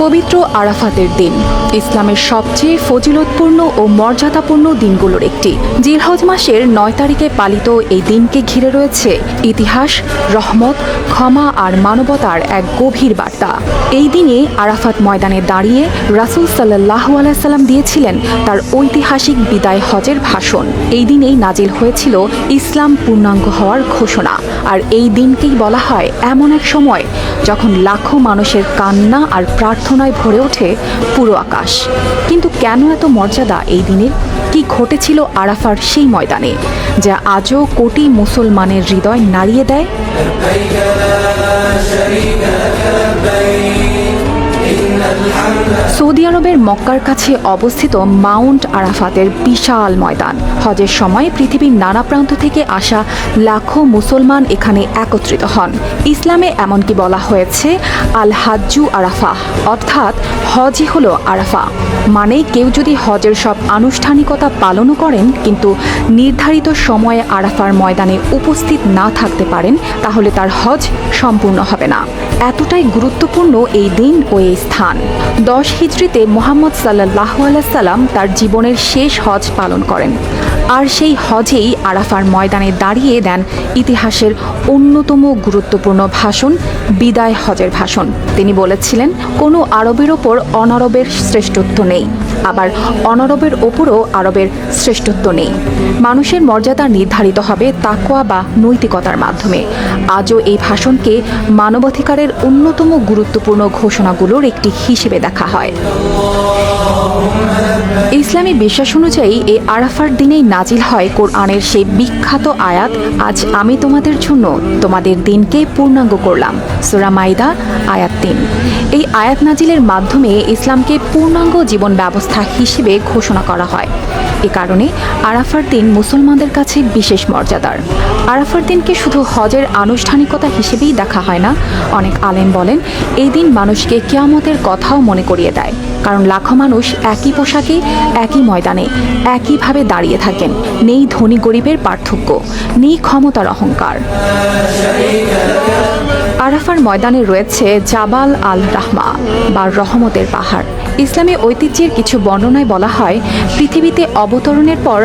পবিত্র আরাফাতের দিন ইসলামের সবচেয়ে ফজিলতপূর্ণ ও মর্যাদাপূর্ণ দিনগুলোর একটি। জিলহজ মাসের ৯ তারিখে পালিত এই দিনকে ঘিরে রয়েছে ইতিহাস, রহমত, ক্ষমা আর মানবতার এক গভীর বার্তা। এই দিনে আরাফাত ময়দানে দাঁড়িয়ে রাসূল সাল্লাল্লাহু আলাইহি সাল্লাম দিয়েছিলেন তার ঐতিহাসিক বিদায় হজের ভাষণ। এই দিনেই নাজিল হয়েছিল ইসলাম পূর্ণাঙ্গ হওয়ার ঘোষণা। আর এই দিনকেই বলা হয় এমন এক সময় যখন লাখো মানুষের কান্না আর প্রার্থনায় ভরে ওঠে পুরো আকাশ। কিন্তু কেন এত মর্যাদা এই দিনের? কি ঘটেছিল আরাফার সেই ময়দানে যা আজও কোটি মুসলমানের হৃদয় নাড়িয়ে দেয়? সৌদি আরবের মক্কার কাছে অবস্থিত মাউন্ট আরাফাতের বিশাল ময়দান। হজের সময় পৃথিবীর নানা প্রান্ত থেকে আসা লাখো মুসলমান এখানে একত্রিত হন। ইসলামে এমনকি বলা হয়েছে আল হাজ্জু আরাফা, অর্থাৎ হজই হলো আরাফা। মানে কেউ যদি হজের সব আনুষ্ঠানিকতা পালনও করেন কিন্তু নির্ধারিত সময়ে আরাফার ময়দানে উপস্থিত না থাকতে পারেন তাহলে তার হজ সম্পূর্ণ হবে না। এতটাই গুরুত্বপূর্ণ এই দিন ও এই স্থান। 10 হিজরিতে মুহাম্মদ সাল্লাল্লাহু আলাইহি সাল্লাম তার জীবনের শেষ হজ পালন করেন। আর সেই হজেই আরাফার ময়দানে দাঁড়িয়ে দেন ইতিহাসের অন্যতম গুরুত্বপূর্ণ ভাষণ, বিদায় হজের ভাষণ। তিনি বলেছিলেন, কোনো আরবের ওপর অনারবের শ্রেষ্ঠত্ব নেই, আবার অনারবের ওপরও আরবের শ্রেষ্ঠত্ব নেই। মানুষের মর্যাদা নির্ধারিত হবে তাকওয়া বা নৈতিকতার মাধ্যমে। আজও এই ভাষণকে মানবাধিকারের অন্যতম গুরুত্বপূর্ণ ঘোষণাগুলোর একটি হিসেবে দেখা হয়। ইসলামী বিশ্বাস অনুযায়ী এই আরাফার দিনেই নাজিল হয় কোরআনের সেই বিখ্যাত আয়াত, আজ আমি তোমাদের জন্য তোমাদের দিনকে পূর্ণাঙ্গ করলাম। সূরা মাইদা আয়াত ৩। এই আয়াত নাজিলের মাধ্যমে ইসলামকে পূর্ণাঙ্গ জীবন ব্যবস্থা হিসেবে ঘোষণা করা হয়। এ কারণে আরাফার দিন মুসলমানদের কাছে বিশেষ মর্যাদার। আরাফার দিনকে শুধু হজের আনুষ্ঠানিকতা হিসেবেই দেখা হয় না। অনেক আলেম বলেন এই দিন মানুষকে কিয়ামতের কথাও মনে করিয়ে দেয়, কারণ লাখো মানুষ একই পোশাকে, একই ময়দানে, একইভাবে দাঁড়িয়ে থাকেন। নেই ধনী গরিবের পার্থক্য, নেই ক্ষমতার অহংকার। আরাফার ময়দানে রয়েছে জাবাল আল রাহমা বা রহমতের পাহাড়। ইসলামী ঐতিহ্যের কিছু বর্ণনায় বলা হয় পৃথিবীতে অবতরণের পর